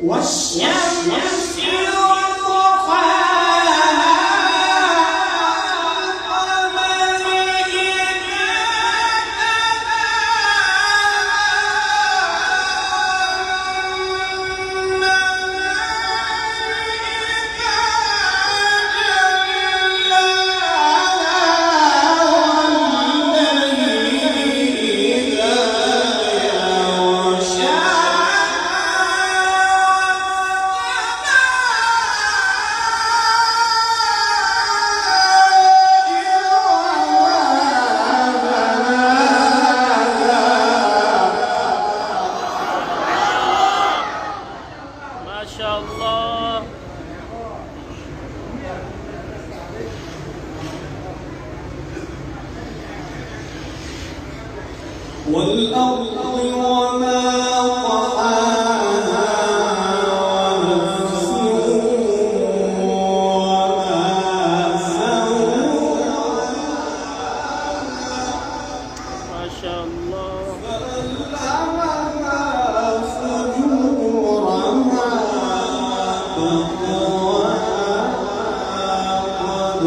والشمس وضحاها والقمر إذا ما شاء الله. والأرض وما طحاها ونفس وما سواها ما شاء الله. فألهمها فجورها وتقواها قد